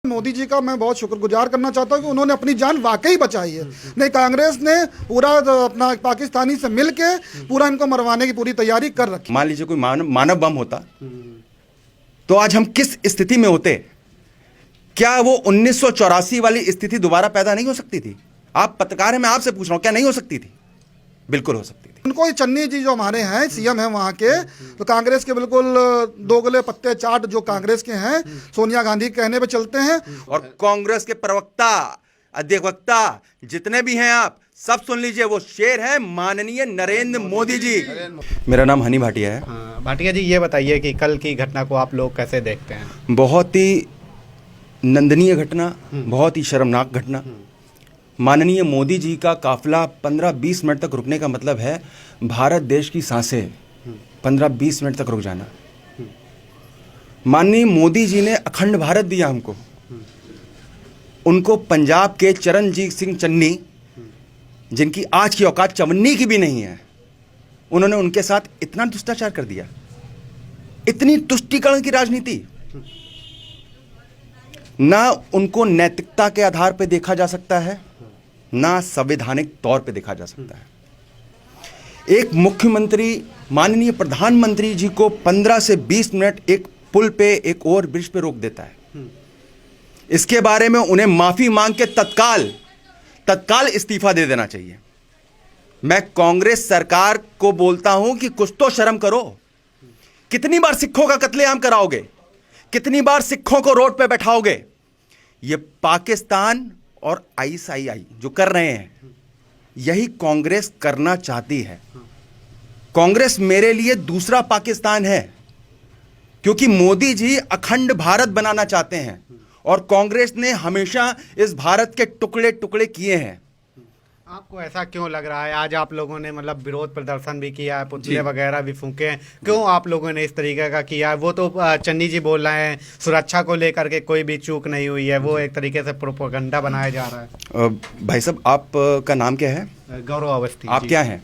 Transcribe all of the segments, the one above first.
मोदी जी का मैं बहुत शुक्रगुजार करना चाहता हूं कि उन्होंने अपनी जान वाकई बचाई है। नहीं, कांग्रेस ने पूरा अपना पाकिस्तानी से मिलके पूरा इनको मरवाने की पूरी तैयारी कर रखी। मान लीजिए कोई मानव बम होता तो आज हम किस स्थिति में होते? क्या वो 1984 वाली स्थिति दोबारा पैदा नहीं हो सकती थी? आप पत्रकार हैं, मैं आपसे पूछ रहा हूं, क्या नहीं हो सकती थी? बिल्कुल हो सकती थी। उनको चन्नी जी जो हमारे हैं सीएम हैं वहां के, तो कांग्रेस के बिल्कुल दोगले पत्ते चाट जो कांग्रेस के हैं, सोनिया गांधी के कहने पे चलते हैं। और कांग्रेस के प्रवक्ता, अधिवक्ता जितने भी हैं, आप सब सुन लीजिए, वो शेर है माननीय नरेंद्र मोदी जी। मेरा नाम हनी भाटिया है। भाटिया जी, ये बताइए कि कल की घटना को आप लोग कैसे देखते हैं? बहुत ही नंदनीय घटना, बहुत ही शर्मनाक घटना। माननीय मोदी जी का काफिला 15-20 मिनट तक रुकने का मतलब है भारत देश की सांसें 15-20 मिनट तक रुक जाना। माननीय मोदी जी ने अखंड भारत दिया हमको। उनको पंजाब के चरणजीत सिंह चन्नी, जिनकी आज की औकात चवन्नी की भी नहीं है, उन्होंने उनके साथ इतना दुष्टाचार कर दिया, इतनी तुष्टीकरण की राजनीति। ना उनको नैतिकता के आधार पर देखा जा सकता है, ना संवैधानिक तौर पे देखा जा सकता है। एक मुख्यमंत्री माननीय प्रधानमंत्री जी को 15 से 20 मिनट एक पुल पे, एक ओवर ब्रिज पे रोक देता है। इसके बारे में उन्हें माफी मांग के तत्काल इस्तीफा दे देना चाहिए। मैं कांग्रेस सरकार को बोलता हूं कि कुछ तो शर्म करो। कितनी बार सिखों का कत्लेआम कराओगे? कितनी बार सिखों को रोड पे बैठाओगे? ये पाकिस्तान और आईएसआईआई जो कर रहे हैं, यही कांग्रेस करना चाहती है। कांग्रेस मेरे लिए दूसरा पाकिस्तान है, क्योंकि मोदी जी अखंड भारत बनाना चाहते हैं और कांग्रेस ने हमेशा इस भारत के टुकड़े टुकड़े किए हैं। आपको ऐसा क्यों लग रहा है? आज आप लोगों ने मतलब विरोध प्रदर्शन भी किया है, पुतले वगैरह भी फूंके हैं, क्यों आप लोगों ने इस तरीके का किया है? वो तो चन्नी जी बोल रहे हैं सुरक्षा को लेकर के कोई भी चूक नहीं हुई है, वो एक तरीके से प्रोपेगेंडा बनाया जा रहा है। भाई साहब, आपका नाम क्या है? गौरव अवस्थी। आप क्या हैं?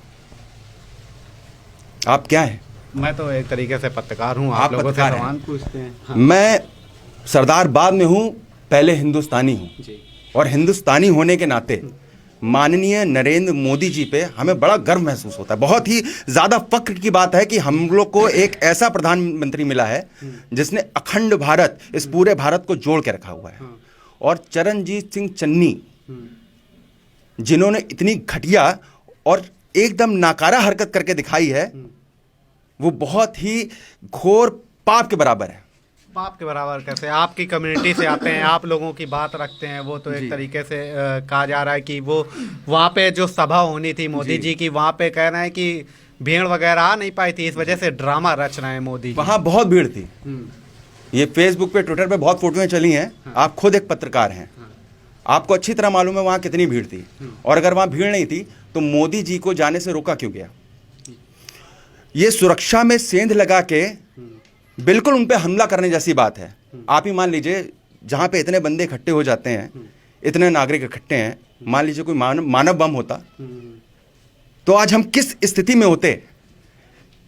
आप क्या हैं? मैं तो एक तरीके से पत्रकार हूँ। आप लोगों से पत्रकार सवाल हैं? पूछते हैं। हाँ। मैं सरदार बाद में हूँ, पहले हिंदुस्तानी हूँ, और हिंदुस्तानी होने के नाते माननीय नरेंद्र मोदी जी पे हमें बड़ा गर्व महसूस होता है। बहुत ही ज़्यादा फक्र की बात है कि हम लोग को एक ऐसा प्रधानमंत्री मिला है जिसने अखंड भारत, इस पूरे भारत को जोड़ के रखा हुआ है। और चरणजीत सिंह चन्नी, जिन्होंने इतनी घटिया और एकदम नाकारा हरकत करके दिखाई है, वो बहुत ही घोर पाप के बराबर है। पाप के बराबर कैसे? आपकी कम्युनिटी से आते हैं, आप लोगों की बात रखते हैं, वो तो एक तरीके से कहा जा रहा है कि वो वहाँ पे जो सभा होनी थी मोदी जी की, वहाँ पे कह रहे हैं कि भीड़ वगैरह आ नहीं पाई थी, इस वजह से ड्रामा रच रहे हैं मोदी जी। वहाँ बहुत भीड़ थी। ये फेसबुक पे, ट्विटर पे बहुत फोटोएं चली हैं। आप खुद एक पत्रकार हैं, आपको अच्छी तरह मालूम है वहाँ कितनी भीड़ थी। और अगर वहाँ भीड़ नहीं थी तो मोदी जी को जाने से रोका क्यों गया? ये सुरक्षा में सेंध लगा के बिल्कुल उन पे हमला करने जैसी बात है। आप ही मान लीजिए, जहाँ पे इतने बंदे इकट्ठे हो जाते हैं, इतने नागरिक इकट्ठे हैं, मान लीजिए कोई मानव बम होता तो आज हम किस स्थिति में होते?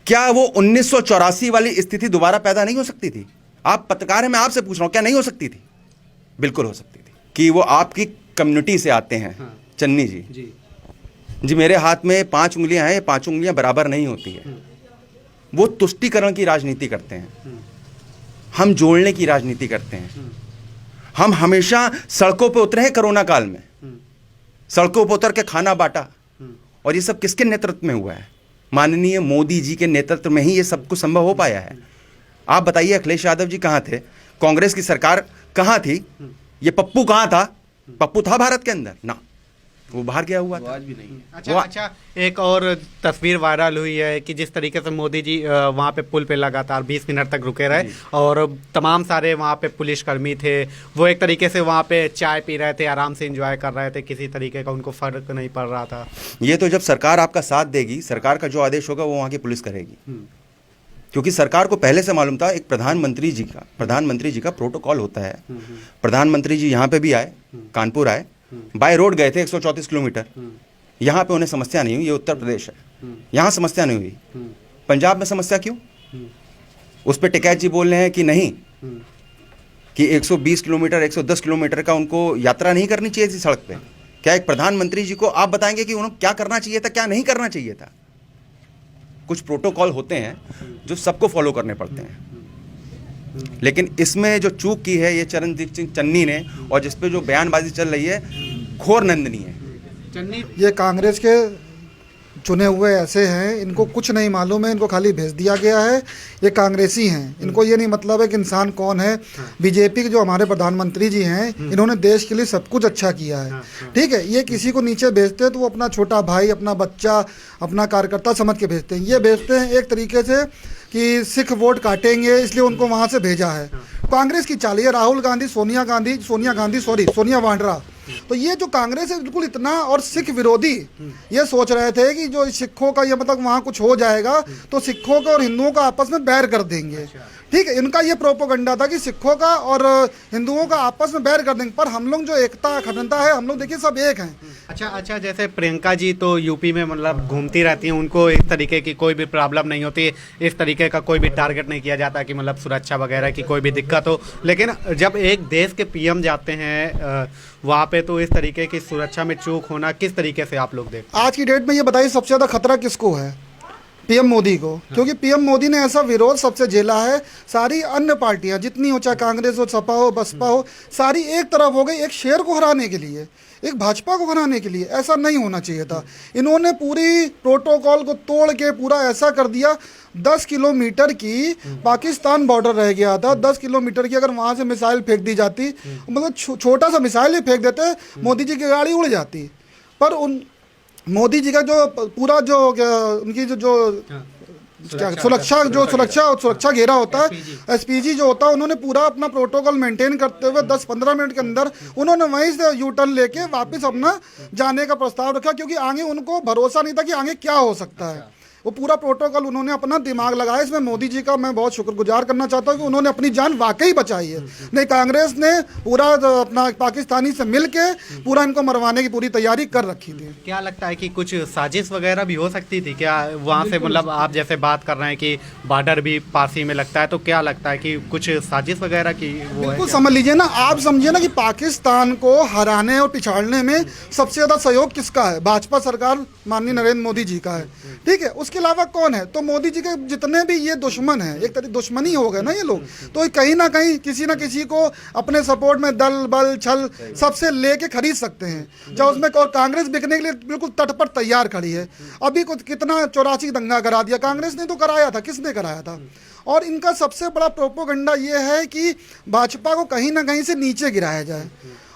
क्या वो 1984 वाली स्थिति दोबारा पैदा नहीं हो सकती थी? आप पत्रकार हैं, मैं आपसे पूछ रहा हूँ, क्या नहीं हो सकती थी? बिल्कुल हो सकती थी। कि वो आपकी कम्युनिटी से आते हैं। चन्नी जी, मेरे हाथ में 5 उंगलियां हैं, ये 5 उंगलियां बराबर नहीं होती है। वो तुष्टीकरण की राजनीति करते हैं, हम जोड़ने की राजनीति करते हैं। हम हमेशा सड़कों पे उतरे हैं कोरोना काल में, सड़कों पर उतर के खाना बांटा, और ये सब किसके नेतृत्व में हुआ है? माननीय मोदी जी के नेतृत्व में ही ये सब कुछ संभव हो पाया है। आप बताइए, अखिलेश यादव जी कहाँ थे? कांग्रेस की सरकार कहाँ थी? ये पप्पू कहाँ था? पप्पू था भारत के अंदर ना, वो बाहर गया हुआ था। आज भी नहीं। अच्छा, एक और तस्वीर वायरल हुई है कि जिस तरीके से मोदी जी वहाँ पे पुल पे लगातार 20 मिनट तक रुके रहे, और तमाम सारे वहाँ पे पुलिसकर्मी थे, वो एक तरीके से वहाँ पे चाय पी रहे थे, आराम से एंजॉय कर रहे थे, किसी तरीके का उनको फर्क नहीं पड़ रहा था। ये तो जब सरकार आपका साथ देगी, सरकार का जो आदेश होगा वो वहाँ की पुलिस करेगी, क्योंकि सरकार को पहले से मालूम था एक प्रधानमंत्री जी का प्रोटोकॉल होता है। प्रधानमंत्री जी यहाँ पे भी आए, कानपुर आए, बाय रोड गए थे 134 किलोमीटर। यहाँ पे उन्हें समस्या नहीं हुई। ये उत्तर प्रदेश है, यहाँ समस्या नहीं हुई। पंजाब में समस्या क्यों? उस पर टिकैत जी बोल रहे हैं कि नहीं, कि 120 किलोमीटर 110 किलोमीटर का उनको यात्रा नहीं करनी चाहिए थी सड़क पे? क्या एक प्रधानमंत्री जी को आप बताएंगे कि उन्हें क्या करना चाहिए था, क्या नहीं करना चाहिए था? कुछ प्रोटोकॉल होते हैं जो सबको फॉलो करने पड़ते हैं, लेकिन इसमें जो चूक की है ये चरणजीत सिंह चन्नी ने, और जिस पे जो बयानबाजी चल रही है घोर निंदनीय है। ये कांग्रेस के चुने हुए ऐसे हैं, इनको कुछ नहीं मालूम है, इनको खाली भेज दिया गया है। ये कांग्रेसी हैं, इनको ये नहीं मतलब है कि इंसान कौन है। बीजेपी के जो हमारे प्रधानमंत्री जी हैं, इन्होंने देश के लिए सब कुछ अच्छा किया है, ठीक है। ये किसी को नीचे भेजते हैं तो वो अपना छोटा भाई, अपना बच्चा, अपना कार्यकर्ता समझ के भेजते हैं। ये भेजते हैं एक तरीके से कि सिख वोट काटेंगे, इसलिए उनको वहाँ से भेजा है। कांग्रेस की चाल है, राहुल गांधी, सोनिया वाड्रा, तो ये जो कांग्रेस है बिल्कुल इतना, और सिख विरोधी ये सोच रहे थे कि जो सिखों का ये मतलब वहाँ कुछ हो जाएगा तो सिखों का और हिंदुओं का आपस में बैर कर देंगे, ठीक है। इनका ये प्रोपोगंडा था कि सिखों का और हिंदुओं का आपस में बैर कर देंगे, पर हम लोग जो एकता अखंडता है, हम लोग देखिए सब एक हैं। अच्छा, जैसे प्रियंका जी तो यूपी में मतलब घूमती रहती हैं, उनको इस तरीके की कोई भी प्रॉब्लम नहीं होती, इस तरीके का कोई भी टारगेट नहीं किया जाता कि मतलब सुरक्षा वगैरह की कोई भी दिक्कत हो। लेकिन जब एक देश के पीएम जाते हैं वहाँ पे, तो इस तरीके की सुरक्षा में चूक होना किस तरीके से आप लोग देखते हैं? आज की डेट में ये बताइए सबसे ज़्यादा खतरा किसको है? पीएम मोदी को, क्योंकि पीएम मोदी ने ऐसा विरोध सबसे झेला है। सारी अन्य पार्टियां जितनी हो, चाहे कांग्रेस हो, सपा हो, बसपा हो, सारी एक तरफ हो गई एक शेर को हराने के लिए, एक भाजपा को हराने के लिए। ऐसा नहीं होना चाहिए था। इन्होंने पूरी प्रोटोकॉल को तोड़ के पूरा ऐसा कर दिया। 10 किलोमीटर की पाकिस्तान बॉर्डर रह गया था, 10 किलोमीटर की अगर वहाँ से मिसाइल फेंक दी जाती, मतलब छोटा सा मिसाइल ही फेंक देते, मोदी जी की गाड़ी उड़ जाती। पर उन मोदी जी का जो पूरा जो उनकी जो क्या सुरक्षा घेरा होता है, एसपीजी जो होता है, उन्होंने पूरा अपना प्रोटोकॉल मेंटेन करते हुए 10-15 मिनट के अंदर उन्होंने वहीं से यू टर्न लेके वापस अपना जाने का प्रस्ताव रखा, क्योंकि आगे उनको भरोसा नहीं था कि आगे क्या हो सकता है। वो पूरा प्रोटोकॉल उन्होंने अपना दिमाग लगाया। इसमें मोदी जी का मैं बहुत शुक्रगुजार करना चाहता हूँ कि उन्होंने अपनी जान वाकई बचाई है। नहीं, कांग्रेस ने पूरा अपना पाकिस्तानी से मिलके पूरा इनको मरवाने की पूरी तैयारी कर रखी थी। क्या लगता है कि कुछ साजिश वगैरह भी हो सकती थी क्या वहाँ से? मतलब आप जैसे बात कर रहे हैं कि बॉर्डर भी पास ही में लगता है, तो क्या लगता है कि कुछ साजिश वगैरह की वो बिल्कुल समझ लीजिए ना, आप समझिए ना कि पाकिस्तान को हराने और पिछाड़ने में सबसे ज़्यादा सहयोग किसका है? भाजपा सरकार माननीय नरेंद्र मोदी जी का है, ठीक है। उसके अलावा कौन है? तो मोदी जी के जितने भी ये दुश्मन हैं, एक तरह दुश्मनी हो गए ना ये लोग, तो कहीं ना कहीं किसी ना किसी को अपने सपोर्ट में दल बल छल सबसे लेके खरीद सकते हैं। जब उसमें और कांग्रेस बिकने के लिए बिल्कुल तट पर तैयार खड़ी है। अभी कुछ कितना 84 दंगा करा दिया कांग्रेस ने, तो कराया था, किसने कराया था? और इनका सबसे बड़ा प्रोपोगंडा ये है कि भाजपा को कहीं ना कहीं से नीचे गिराया जाए।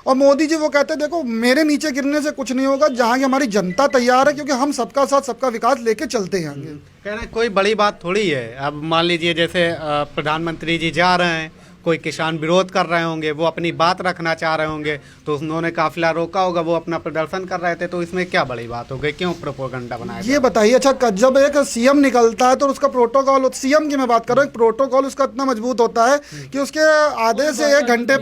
और मोदी जी वो कहते हैं देखो मेरे नीचे गिरने से कुछ नहीं होगा, जहाँ की हमारी जनता तैयार है, क्योंकि हम सबका साथ सबका विकास लेके चलते हैं आगे। कह रहे हैं कोई बड़ी बात थोड़ी है। अब मान लीजिए जैसे प्रधानमंत्री जी जा रहे हैं, कोई किसान विरोध कर रहे होंगे, वो अपनी बात रखना चाह रहे होंगे, तो उन्होंने काफिला रोका होगा, वो अपना प्रदर्शन कर रहे थे, तो इसमें क्या बड़ी बात हो गई? क्यों प्रोपोगंडा बनाया? ये बताइए। अच्छा, जब एक सीएम निकलता है तो उसका प्रोटोकॉल, सीएम की मैं बात कर रहा हूँ, प्रोटोकॉल उसका इतना मजबूत होता है कि उसके आधे से एक घंटे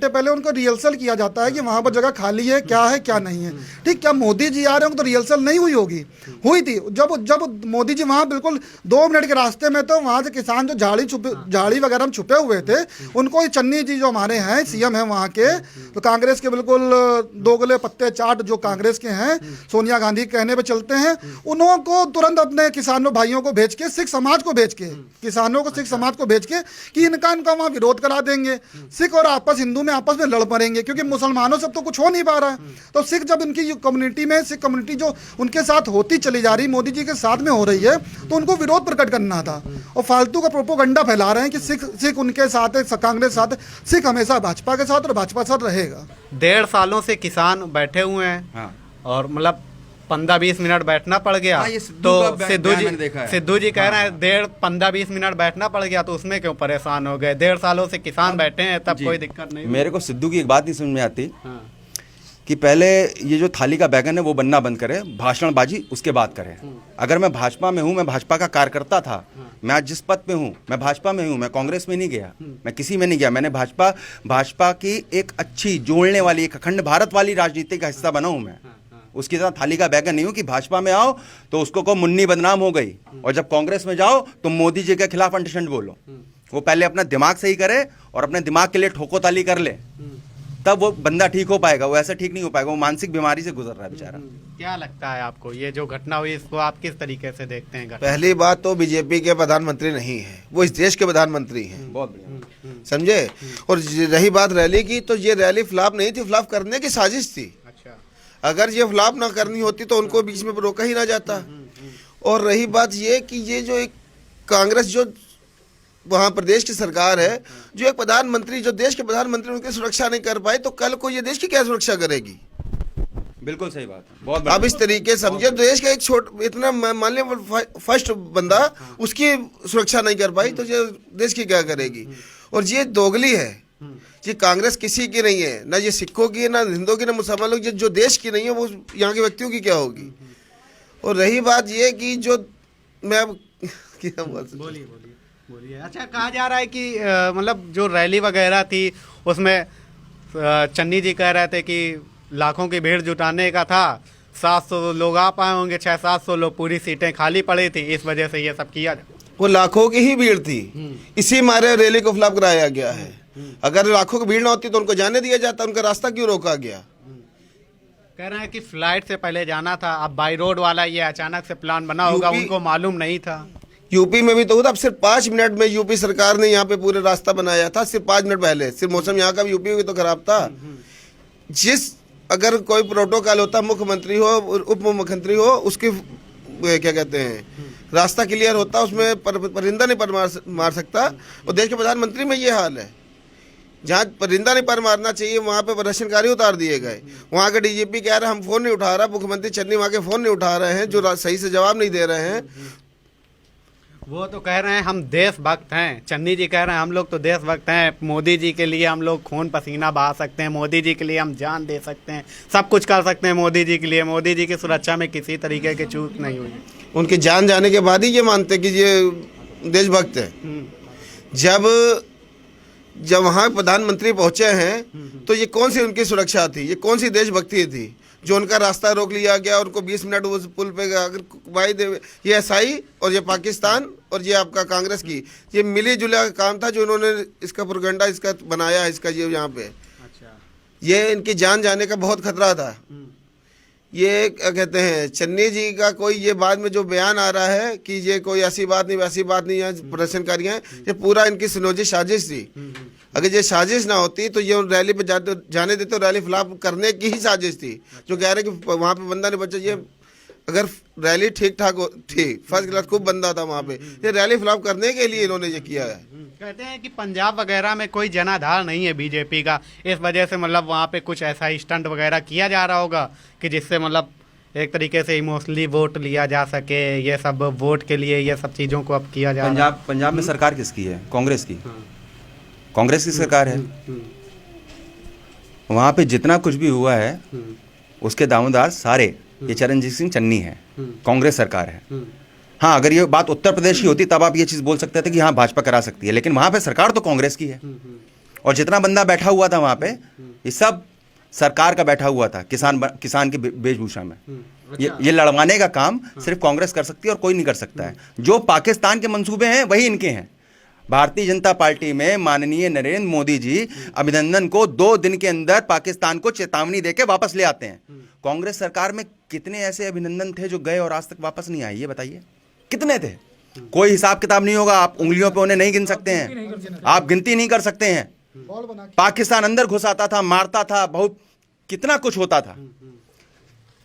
पहले उनको रिहर्सल किया जाता है कि वहाँ पर जगह खाली है क्या नहीं है, ठीक। क्या मोदी जी आ रहे होंगे तो रिहर्सल नहीं हुई होगी? हुई थी। जब मोदी जी वहाँ बिल्कुल 2 मिनट के रास्ते में, तो वहाँ से किसान जो झाड़ी वगैरह में छुपे हुए थे, उनको ही चन्नी जी जो हमारे हैं सीएम हैं वहाँ के, तो कांग्रेस के बिल्कुल दोगले पत्ते चाट जो कांग्रेस के हैं, सोनिया गांधी कहने पे चलते हैं, उनको तुरंत अपने किसानों भाइयों को भेज के, सिख समाज को भेज के, किसानों को सिख समाज को भेज के कि इनका वहाँ विरोध करा देंगे। सिख और हिंदू में आपस में लड़ पड़ेंगे, क्योंकि मुसलमानों से तो कुछ हो नहीं पा रहा है। तो सिख जब इनकी कम्युनिटी में, सिख कम्युनिटी जो उनके साथ होती चली जा रही, मोदी जी के साथ में हो रही है, तो उनको विरोध प्रकट करना था। और फालतू का प्रोपोगंडा फैला रहे हैं कि सिख उनके साथ है, कांग्रेस साथ है। सिख हमेशा भाजपा के साथ और भाजपा साथ रहेगा। 1.5 सालों से किसान बैठे हुए हैं। हाँ। और मतलब 15-20 मिनट बैठना पड़ गया। हाँ, तो सिद्धू जी कह रहे हैं 15-20 मिनट बैठना पड़ गया, तो उसमें क्यों परेशान हो गए? 1.5 सालों से किसान बैठे हैं, तब कोई दिक्कत नहीं। मेरे को सिद्धू की एक बात नहीं समझ में आती कि पहले ये जो थाली का बैगन है वो बनना बंद करे, भाषणबाजी उसके बाद करे। अगर मैं भाजपा में हूँ, मैं भाजपा का कार्यकर्ता था, मैं आज जिस पद पे हूँ मैं भाजपा में हूँ, मैं कांग्रेस में नहीं गया, मैं किसी में नहीं गया। मैंने भाजपा की एक अच्छी जोड़ने वाली, एक अखंड भारत वाली राजनीति का हिस्सा बना हूँ मैं। उसकी तरह थाली का बैगन नहीं हूँ कि भाजपा में आओ तो उसको को मुन्नी बदनाम हो गई, और जब कांग्रेस में जाओ तो मोदी जी के खिलाफ अंटशंट बोलो। वो पहले अपना दिमाग सही करे और अपने दिमाग के लिए ठोको-ताली कर ले, तब वो बंदा ठीक हो पाएगा। वो ऐसा ठीक नहीं हो पाएगा, वो मानसिक बीमारी से गुजर रहा है बेचारा। क्या लगता है आपको ये जो घटना हुई इसको आप किस तरीके से देखते हैं? पहली बात तो बीजेपी के प्रधानमंत्री नहीं है, वो इस देश के प्रधानमंत्री हैं, बहुत बढ़िया। समझे। और रही बात रैली की, तो ये रैली फ्लॉप नहीं थी, फ्लॉप करने की साजिश थी। अच्छा। अगर ये फ्लॉप ना करनी होती तो उनको बीच में रोका ही ना जाता। और रही बात ये कि ये जो एक कांग्रेस जो वहाँ प्रदेश की सरकार है, जो एक प्रधानमंत्री, जो देश के प्रधानमंत्री उनकी सुरक्षा नहीं कर पाए, तो कल को ये देश की क्या सुरक्षा करेगी? बिल्कुल सही बात है, बहुत अब इस तरीके से समझे, देश का एक इतना मान लिया फर्स्ट बंदा, उसकी सुरक्षा नहीं कर पाई तो ये देश की क्या करेगी? और ये दोगली है, ये कांग्रेस किसी की नहीं है, ना ये सिखों की है, ना हिंदुओं की, ना मुसलमान लोग, जो देश की नहीं है वो यहाँ के व्यक्तियों की क्या होगी? और रही बात ये कि जो मैं अब क्या बोल सकता हूँ? बोलिए। अच्छा, कहा जा रहा है कि मतलब जो रैली वगैरह थी उसमें चन्नी जी कह रहे थे कि लाखों की भीड़ जुटाने का था, 700 लोग आ पाए होंगे, 600-700 लोग, पूरी सीटें खाली पड़ी थी, इस वजह से ये सब किया। वो लाखों की ही भीड़ थी, इसी मारे रैली को फ्लॉप कराया गया है। अगर लाखों की भीड़ ना होती तो उनको जाने दिया जाता, उनका रास्ता क्यों रोका गया? कह रहे हैं कि फ्लाइट से पहले जाना था, अब बाई रोड वाला ये अचानक से प्लान बना होगा, उनको मालूम नहीं था। यूपी में भी तो हुआ, अब सिर्फ 5 मिनट में यूपी सरकार ने यहाँ पे पूरे रास्ता बनाया था, सिर्फ 5 मिनट पहले। सिर्फ मौसम यहाँ का भी यूपी में तो खराब था। अगर कोई प्रोटोकॉल होता, मुख्यमंत्री हो, उप मुख्यमंत्री हो, उसकी क्या कहते हैं, रास्ता क्लियर होता, उसमें परिंदा नहीं मार सकता। और देश के प्रधानमंत्री में ये हाल है, जहाँ परिंदा नहीं पर मारना चाहिए वहाँ पे प्रदर्शनकारी उतार दिए गए। वहाँ का डीजीपी कह रहा है हम फोन नहीं उठा रहा, मुख्यमंत्री चन्नी वहाँ के फोन नहीं उठा रहे हैं, जो सही से जवाब नहीं दे रहे हैं। वो तो कह रहे हैं हम देशभक्त हैं, चन्नी जी कह रहे हैं हम लोग तो देशभक्त हैं, मोदी जी के लिए हम लोग खून पसीना बहा सकते हैं, मोदी जी के लिए हम जान दे सकते हैं, सब कुछ कर सकते हैं मोदी जी के लिए, मोदी जी की सुरक्षा में किसी तरीके की चूक नहीं हुई। उनकी जान जाने के बाद ही ये मानते कि ये देशभक्त है। जब वहाँ प्रधानमंत्री पहुँचे हैं तो ये कौन सी उनकी सुरक्षा थी, ये कौन सी देशभक्ति थी जो उनका रास्ता रोक लिया गया? उनको 20 मिनट उस पुल पे, अगर भाई ये एसआई और ये पाकिस्तान और ये आपका कांग्रेस की ये मिली जुला काम था, जो उन्होंने इसका प्रोपेगेंडा इसका बनाया, इसका ये यहाँ पे। अच्छा। ये इनकी जान जाने का बहुत खतरा था। ये क्या कहते हैं, चन्नी जी का कोई ये बाद में जो बयान आ रहा है कि ये कोई ऐसी बात नहीं, वैसी बात नहीं है, प्रदर्शनकारी हैं, ये पूरा इनकी सुनोजी साजिश थी। अगर ये साजिश ना होती तो ये रैली पे जाने देते, तो रैली फ्लॉप करने की ही साजिश थी। जो कह रहे कि वहाँ पे बंदा नहीं बचा, ये अगर रैली ठीक ठाक थी, फर्स्ट क्लास खूब बंदा था वहाँ पे, ये रैली फ्लॉप करने के लिए इन्होंने ये किया है। कहते हैं कि पंजाब वगैरह में कोई जनाधार नहीं है बीजेपी का, इस वजह से मतलब वहाँ पे कुछ ऐसा स्टंट वगैरह किया जा रहा होगा कि जिससे मतलब एक तरीके से इमोशनली वोट लिया जा सके, ये सब वोट के लिए ये सब चीज़ों को अब किया जा रहा है। पंजाब में सरकार किसकी है? कांग्रेस की। कांग्रेस की सरकार है। वहाँ पे जितना कुछ भी हुआ है उसके दावेदार सारे ये चरणजीत सिंह चन्नी है, कांग्रेस सरकार है। हाँ, अगर ये बात उत्तर प्रदेश की होती तब आप ये चीज़ बोल सकते थे कि हाँ भाजपा करा सकती है, लेकिन वहाँ पे सरकार तो कांग्रेस की है। और जितना बंदा बैठा हुआ था वहाँ पे, ये सब सरकार का बैठा हुआ था, किसान की वेशभूषा में। ये लड़वाने का काम सिर्फ कांग्रेस कर सकती है और कोई नहीं कर सकता है। जो पाकिस्तान के मंसूबे हैं वही इनके हैं। भारतीय जनता पार्टी में माननीय नरेंद्र मोदी जी अभिनंदन को 2 दिन के अंदर पाकिस्तान को चेतावनी देके वापस ले आते हैं। कांग्रेस सरकार में कितने ऐसे अभिनंदन थे जो गए और आज तक वापस नहीं आए? ये बताइए कितने थे? कोई हिसाब किताब नहीं होगा, आप उंगलियों पे उन्हें नहीं गिन सकते हैं, आप गिनती नहीं कर सकते हैं। पाकिस्तान अंदर घुस आता था, मारता था, बहुत कितना कुछ होता था।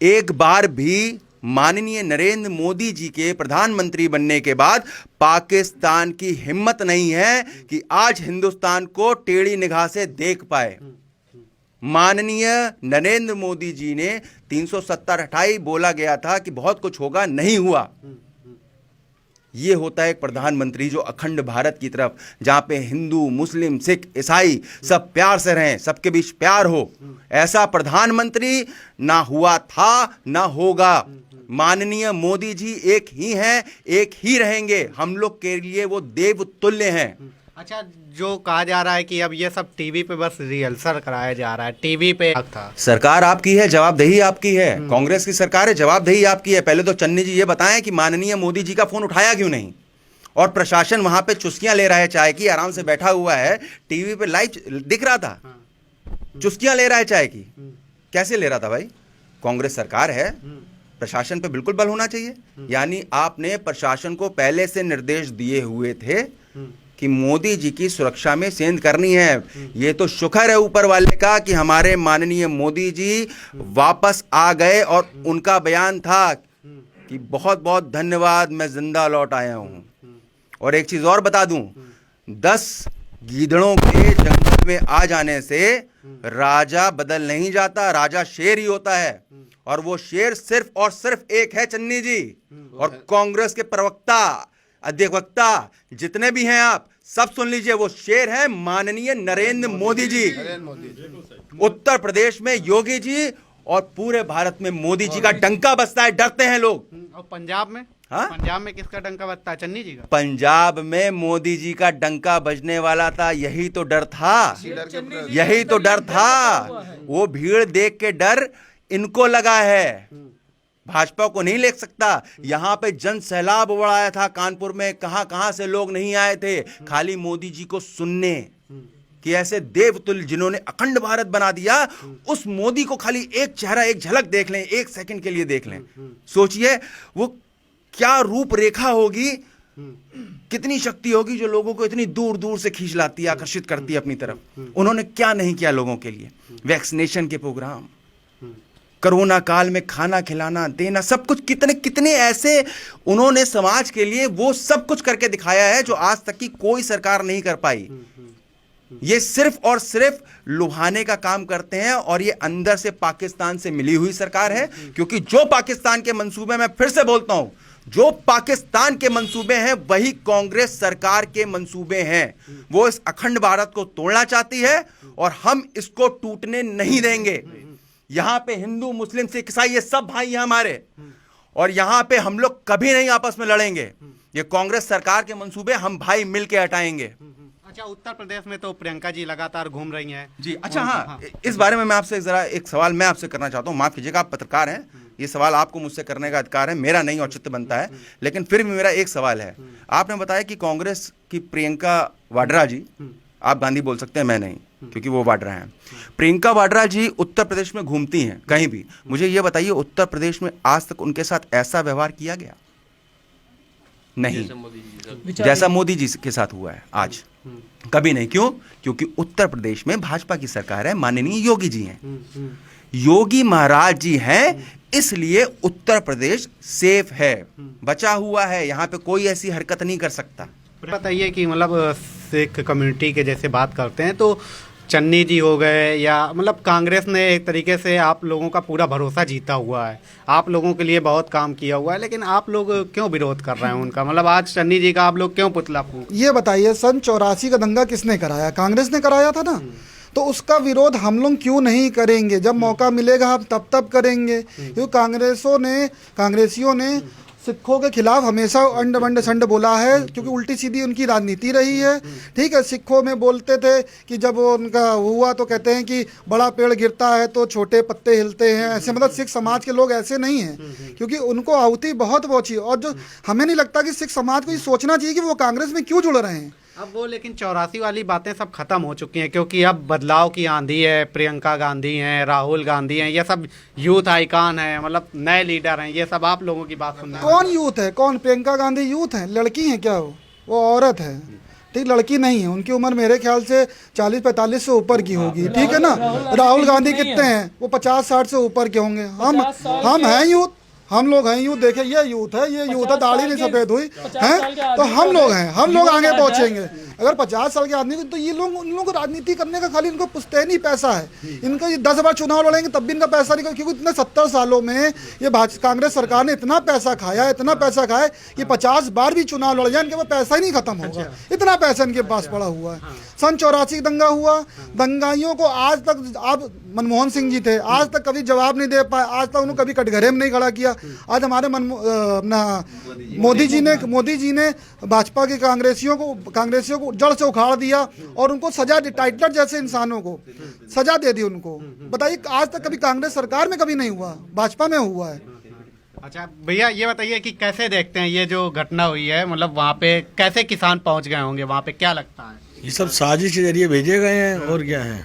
एक बार भी माननीय नरेंद्र मोदी जी के प्रधानमंत्री बनने के बाद पाकिस्तान की हिम्मत नहीं है कि आज हिंदुस्तान को टेढ़ी निगाह से देख पाए। माननीय नरेंद्र मोदी जी ने 370 हटाई, बोला गया था कि बहुत कुछ होगा, नहीं हुआ। ये होता है एक प्रधानमंत्री जो अखंड भारत की तरफ, जहां पे हिंदू, मुस्लिम, सिख, ईसाई सब प्यार से रहें, सबके बीच प्यार हो, ऐसा प्रधानमंत्री ना हुआ था ना होगा। माननीय मोदी जी एक ही हैं, एक ही रहेंगे, हम लोग के लिए वो देव तुल्य हैं। अच्छा, जो कहा जा रहा है कि अब ये सब टीवी पे बस रिहर्सल कराया जा रहा है, टीवी पे था। सरकार आपकी है, जवाबदेही आपकी है। कांग्रेस की सरकार है, जवाबदेही आपकी है। पहले तो चन्नी जी ये बताएं कि माननीय मोदी जी का फोन उठाया क्यों नहीं, और प्रशासन वहां पे चुस्कियां ले रहा है चाय की, आराम से बैठा हुआ है, टीवी पे लाइव दिख रहा था, चुस्कियां ले रहा है चाय की। कैसे ले रहा था भाई? कांग्रेस सरकार है, प्रशासन पे बिल्कुल बल होना चाहिए। यानी आपने प्रशासन को पहले से निर्देश दिए हुए थे कि मोदी जी की सुरक्षा में सेंध करनी है। ये तो शुक्र है ऊपर वाले का कि हमारे माननीय मोदी जी वापस आ गए और उनका बयान था कि बहुत बहुत धन्यवाद, मैं जिंदा लौट आया हूं। और एक चीज और बता दूं, 10 गीदड़ों के जंगल में आ जाने से राजा बदल नहीं जाता, राजा शेर ही होता है। और वो शेर सिर्फ और सिर्फ एक है, चन्नी जी। और कांग्रेस के प्रवक्ता, अध्यक्षता जितने भी हैं आप सब सुन लीजिए, वो शेर है माननीय नरेंद्र मोदी जी। उत्तर प्रदेश में योगी जी और पूरे भारत में मोदी जी का डंका बजता है, डरते हैं लोग। और पंजाब में? हाँ? पंजाब में किसका डंका बजता है? चन्नी जी का। पंजाब में मोदी जी का डंका बजने वाला था, यही तो डर था, यही तो डर था। वो भीड़ देख के डर इनको लगा है, भाजपा को नहीं ले सकता। यहां पे जन सैलाब उड़ाया था कानपुर में, कहां कहां से लोग नहीं आए थे खाली मोदी जी को सुनने कि ऐसे देवतुल्य जिन्होंने अखंड भारत बना दिया, उस मोदी को खाली एक चेहरा, एक झलक देख लें, एक सेकंड के लिए देख लें। सोचिए वो क्या रूपरेखा होगी, कितनी शक्ति होगी जो लोगों को इतनी दूर दूर से खींच लाती है, आकर्षित करती है अपनी तरफ। उन्होंने क्या नहीं किया लोगों के लिए, वैक्सीनेशन के प्रोग्राम, कोरोना काल में खाना खिलाना देना, सब कुछ, कितने कितने ऐसे उन्होंने समाज के लिए वो सब कुछ करके दिखाया है जो आज तक की कोई सरकार नहीं कर पाई। ये सिर्फ और सिर्फ लुभाने का काम करते हैं और ये अंदर से पाकिस्तान से मिली हुई सरकार है। क्योंकि जो पाकिस्तान के मंसूबे, मैं फिर से बोलता हूं, जो पाकिस्तान के मंसूबे हैं वही कांग्रेस सरकार के मंसूबे हैं। वो इस अखंड भारत को तोड़ना चाहती है और हम इसको टूटने नहीं देंगे। यहां पे हिंदू, मुस्लिम, सिख, ईसाई ये सब भाई हैं हमारे, और यहां पे हम लोग कभी नहीं आपस में लड़ेंगे। ये कांग्रेस सरकार के मंसूबे हम भाई मिलके हटाएंगे। अच्छा, उत्तर प्रदेश में तो प्रियंका जी लगातार घूम रही हैं जी। अच्छा, हाँ, इस बारे में मैं आपसे जरा एक सवाल मैं आपसे करना चाहता हूँ। माफ कीजिएगा, आप पत्रकार हैं, ये सवाल आपको मुझसे करने का अधिकार है, मेरा नहीं औचित्य बनता है, लेकिन फिर भी मेरा एक सवाल है। आपने बताया कि कांग्रेस की प्रियंका वाड्रा जी, आप गांधी बोल सकते हैं, मैं नहीं, क्योंकि वो वाड्रा हैं। प्रियंका वाड्रा जी उत्तर प्रदेश में घूमती हैं कहीं भी, मुझे ये बताइए उत्तर प्रदेश में आज तक उनके साथ ऐसा व्यवहार किया गया? नहीं, जैसा मोदी जी के साथ हुआ है आज, कभी नहीं। क्यों? क्योंकि उत्तर प्रदेश में भाजपा की सरकार है, माननीय योगी जी हैं, योगी महाराज जी हैं, इसलिए उत्तर प्रदेश सेफ है, बचा हुआ है, यहां पे कोई ऐसी हरकत नहीं कर सकता। बताइए कि मतलब सिख कम्युनिटी के जैसे बात करते हैं तो चन्नी जी हो गए, या मतलब कांग्रेस ने एक तरीके से आप लोगों का पूरा भरोसा जीता हुआ है, आप लोगों के लिए बहुत काम किया हुआ है, लेकिन आप लोग क्यों विरोध कर रहे हैं उनका? मतलब आज चन्नी जी का आप लोग क्यों पुतला फूंक? ये बताइए, सन 84 का दंगा किसने कराया? कांग्रेस ने कराया था ना। तो उसका विरोध हम लोग क्यों नहीं करेंगे? जब मौका मिलेगा हम तब करेंगे। क्योंकि कांग्रेसियों ने सिखों के खिलाफ हमेशा अंड बंड संड बोला है, क्योंकि उल्टी सीधी उनकी राजनीति रही है। ठीक है, सिखों में बोलते थे कि जब उनका हुआ तो कहते हैं कि बड़ा पेड़ गिरता है तो छोटे पत्ते हिलते हैं, ऐसे। मतलब सिख समाज के लोग ऐसे नहीं हैं, क्योंकि उनको आहुति बहुत पहुंची। और जो हमें नहीं लगता कि सिख समाज को ये सोचना चाहिए कि वो कांग्रेस में क्यों जुड़ रहे हैं। अब वो लेकिन 84 वाली बातें सब खत्म हो चुकी हैं, क्योंकि अब बदलाव की आंधी है, प्रियंका गांधी हैं, राहुल गांधी हैं, ये सब यूथ आइकॉन है, मतलब नए लीडर हैं, ये सब आप लोगों की बात सुनने। कौन यूथ है? कौन? प्रियंका गांधी यूथ है? लड़की है क्या? वो औरत है, ठीक, लड़की नहीं है। उनकी उम्र मेरे ख्याल से 40-45 से ऊपर की होगी, ठीक है ना। राहुल गांधी कितने हैं? वो 50-60 से ऊपर के होंगे। हम हैं यूथ, हम लोग हैं यूथ। देखे, ये यूथ है, ये यूथ है, दाढ़ी नहीं सफेद हुई है, तो हम लोग हैं, हम लोग आगे पहुंचेंगे। अगर 50 साल के आदमी, तो ये लोग, उन लोगों को राजनीति करने का खाली इनको पुश्तैनी पैसा है। इनका ये 10 बार चुनाव लड़ेंगे तब भी इनका पैसा नहीं, क्योंकि इतने 70 सालों में ये कांग्रेस सरकार ने इतना पैसा खाया, इतना पैसा खाया कि 50 बार भी चुनाव लड़ जाए इनके पास पैसा ही नहीं खत्म होगा। इतना पैसा इनके पास पड़ा हुआ है। सन 84 दंगा हुआ, दंगाइयों को आज तक, आप मनमोहन सिंह जी थे, आज तक कभी जवाब नहीं दे पाए, आज तक उन्होंने कभी कटघरे में नहीं खड़ा किया। आज हमारे मोदी जी ने भाजपा के कांग्रेसियों को जड़ से उखाड़ दिया और उनको सजा दी। टाइटलर जैसे इंसानों को सजा दे दी उनको। बताइए, आज तक कभी कांग्रेस सरकार में कभी नहीं हुआ, भाजपा में हुआ है। अच्छा भैया, ये बताइए कि कैसे देखते हैं ये जो घटना हुई है, मतलब वहाँ पे कैसे किसान पहुँच गए होंगे, वहाँ पे क्या लगता है? ये सब साजिश के जरिए भेजे गए हैं और क्या है।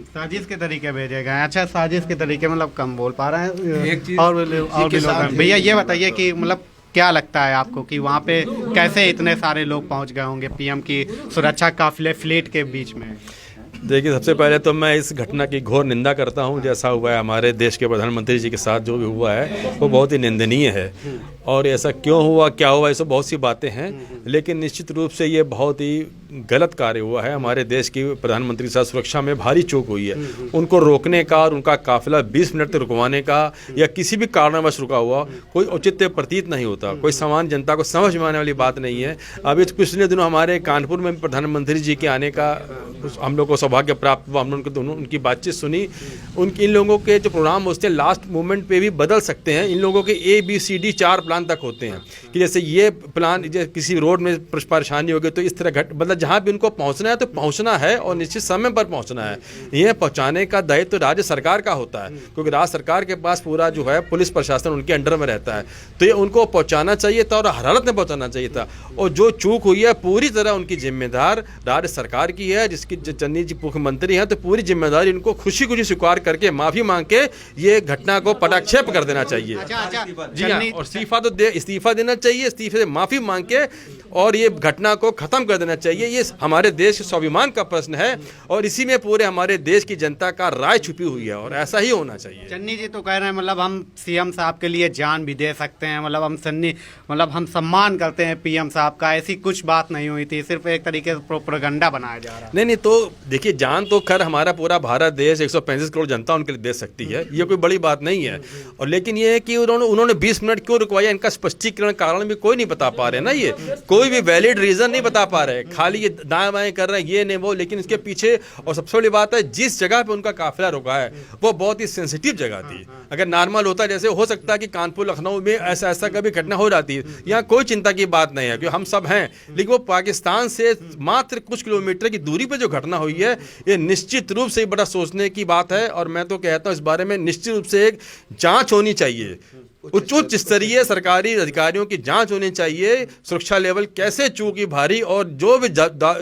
साजिश के तरीके भेजे गए हैं। अच्छा, साजिश के तरीके, मतलब कम बोल पा रहे हैं एक चीज और भी लोग हैं। भैया ये बताइए कि मतलब क्या लगता है आपको कि वहाँ पे कैसे इतने सारे लोग पहुँच गए होंगे पीएम की सुरक्षा काफिले फ्लीट के बीच में? देखिए, सबसे पहले तो मैं इस घटना की घोर निंदा करता हूं। जैसा हुआ है हमारे देश के प्रधानमंत्री जी के साथ, जो भी हुआ है वो बहुत ही निंदनीय है। और ऐसा क्यों हुआ, क्या हुआ, ऐसा बहुत सी बातें हैं, लेकिन निश्चित रूप से ये बहुत ही गलत कार्य हुआ है। हमारे देश की प्रधानमंत्री के साथ सुरक्षा में भारी चूक हुई है। उनको रोकने का और उनका काफिला 20 मिनट तक रुकवाने का या किसी भी कारणवश रुका हुआ कोई औचित्य प्रतीत नहीं होता, कोई सामान्य जनता को समझ में आने वाली बात नहीं है। अभी पिछले दिनों हमारे कानपुर में प्रधानमंत्री जी के आने का हम लोग को सौभाग्य प्राप्त हुआ। हमने उनकी बातचीत सुनी। इन लोगों के जो प्रोग्राम होते हैं लास्ट मोमेंट पे भी बदल सकते हैं। इन लोगों के ABCD 4 प्लान तक होते हैं कि जैसे ये प्लान, जैसे किसी रोड में परेशानी होगी तो इस तरह मतलब जहाँ भी उनको पहुँचना है तो पहुँचना है और निश्चित समय पर पहुँचना है। ये पहुँचाने का दायित्व तो राज्य सरकार का होता है, क्योंकि राज्य सरकार के पास पूरा जो है पुलिस प्रशासन उनके अंडर में रहता है। तो ये उनको पहुँचाना चाहिए था और हर हालत में पहुँचाना चाहिए था। और जो चूक हुई है पूरी तरह उनकी जिम्मेदार राज्य सरकार की है, जिसकी चन्नी जी मुख्यमंत्री हैं। तो पूरी जिम्मेदारी इनको खुशी खुशी स्वीकार करके माफी मांग के ये घटना को पटाक्षेप कर देना चाहिए। जी हाँ, और इस्तीफा देना चाहिए, इस्तीफे से माफी मांग के और ये घटना को खत्म कर देना चाहिए। ये हमारे देश के स्वाभिमान का प्रश्न है और इसी में पूरे हमारे देश की जनता का राय छुपी हुई है और ऐसा ही होना चाहिए। चन्नी जी तो कह रहे हैं मतलब हम सीएम साहब के लिए जान भी दे सकते हैं, मतलब हम सम्मान करते हैं पीएम साहब का। ऐसी कुछ बात नहीं हुई थी, सिर्फ एक तरीके से प्रोपेगेंडा बनाया जा रहा है। नहीं, तो देखिए, जान तो खैर हमारा पूरा भारत देश 135 करोड़ जनता उनके लिए दे सकती है, ये कोई बड़ी बात नहीं है। और लेकिन ये है कि उन्होंने 20 मिनट क्यों रुकवाया, इनका स्पष्टीकरण कारण भी कोई नहीं बता पा रहे ना। ये कोई भी वैलिड रीजन नहीं बता पा रहे, खाली ये दाएं बाएं कर रहे हैं, ये नहीं वो। लेकिन इसके पीछे, और सबसे बड़ी बात है, जिस जगह पे उनका काफिला रुका है वो बहुत ही सेंसिटिव जगह थी। अगर नॉर्मल होता, जैसे हो सकता है कि कानपुर लखनऊ में ऐसा कभी घटना हो जाती है, यहाँ कोई चिंता की बात नहीं है क्योंकि हम सब हैं। लेकिन वो पाकिस्तान से मात्र कुछ किलोमीटर की दूरी पर जो घटना हुई है, ये निश्चित रूप से बड़ा सोचने की बात है। और मैं तो कहता हूं इस बारे में निश्चित रूप से एक जांच होनी चाहिए, उच्च स्तरीय सरकारी अधिकारियों की जांच होनी चाहिए। सुरक्षा लेवल कैसे चूकी भारी, और जो भी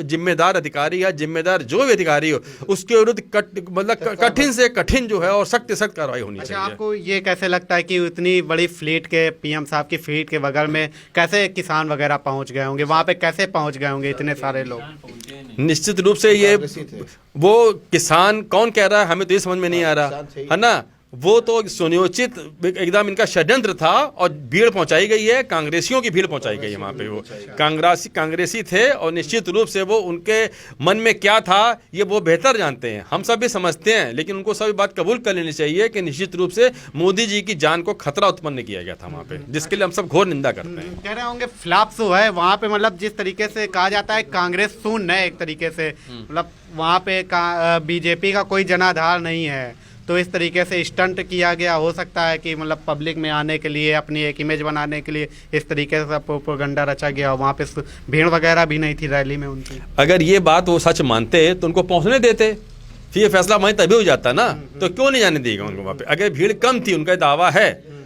जिम्मेदार अधिकारी या जिम्मेदार जो भी अधिकारी हो उसके विरुद्ध कठिन से कठिन जो है और सख्त से सख्त कार्रवाई होनी चाहिए। आपको ये कैसे लगता है कि इतनी बड़ी फ्लीट के, पीएम साहब की फ्लीट के बगल में कैसे किसान वगैरह पहुंच गए होंगे, वहां पे कैसे पहुंच गए होंगे इतने सारे लोग? निश्चित रूप से ये वो किसान कौन कह रहा है, हमें तो ये समझ में नहीं आ रहा है ना। वो तो सुनियोजित एकदम इनका षड्यंत्र था और भीड़ पहुंचाई गई है, कांग्रेसियों की भीड़ पहुंचाई गई है वहां पे। वो कांग्रेसी थे और निश्चित रूप से वो उनके मन में क्या था ये वो बेहतर जानते हैं, हम सब भी समझते हैं। लेकिन उनको सभी बात कबूल कर लेनी चाहिए कि निश्चित रूप से मोदी जी की जान को खतरा उत्पन्न किया गया था वहां पे, जिसके लिए हम सब घोर निंदा करते हैं। कह रहे होंगे फ्लॉप शो है वहां पे, मतलब जिस तरीके से कहा जाता है कांग्रेस शून्य है एक तरीके से, मतलब वहां पे बीजेपी का कोई जनाधार नहीं है। तो इस तरीके से स्टंट किया गया, हो सकता है कि मतलब पब्लिक में आने के लिए, अपनी एक इमेज बनाने के लिए इस तरीके से प्रोपेगेंडा रचा गया। वहाँ पे भीड़ वगैरह भी नहीं थी रैली में उनकी। अगर ये बात वो सच मानते तो उनको पहुँचने देते, फिर ये फैसला वहीं तभी हो जाता ना। तो क्यों नहीं जाने देगा उनको वहाँ पे? अगर भीड़ कम थी, उनका दावा है,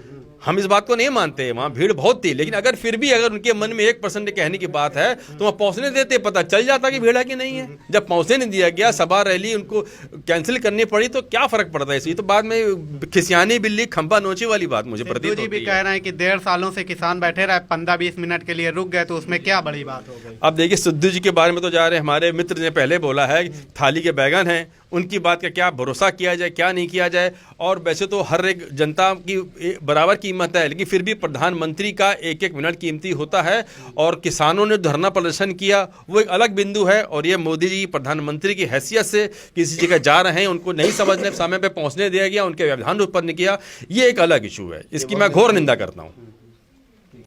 हम इस बात को नहीं मानते, वहाँ भीड़ बहुत थी, लेकिन अगर फिर भी अगर उनके मन में 1% कहने की बात है तो वहाँ पहुँचने देते, पता चल जाता कि भीड़ है कि नहीं है। जब पहुँचने नहीं दिया गया, सभा रैली उनको कैंसिल करनी पड़ी, तो क्या फर्क पड़ता है इसी? तो बाद में खिसियानी बिल्ली खंभा नोची वाली बात मुझे प्रतीत होती है। भी कह रहे हैं कि 1.5 सालों से किसान बैठे रहे, 15-20 मिनट के लिए रुक गए, तो उसमें क्या बड़ी बात हो गई? अब देखिए, सिद्धू जी के बारे में तो जा रहे हैं, हमारे मित्र ने पहले बोला है थाली के बैगन हैं, उनकी बात का क्या भरोसा किया जाए, क्या नहीं किया जाए। और वैसे तो हर एक जनता की बराबर कीमत है, लेकिन फिर भी प्रधानमंत्री का एक एक मिनट कीमती होता है। और किसानों ने धरना प्रदर्शन किया वो एक अलग बिंदु है, और ये मोदी जी प्रधानमंत्री की हैसियत से किसी जगह जा रहे हैं, उनको नहीं समझने समय पे पहुंचने दिया गया, उनके व्यवधान उत्पन्न किया, ये एक अलग इशू है, इसकी मैं घोर निंदा करता हूँ।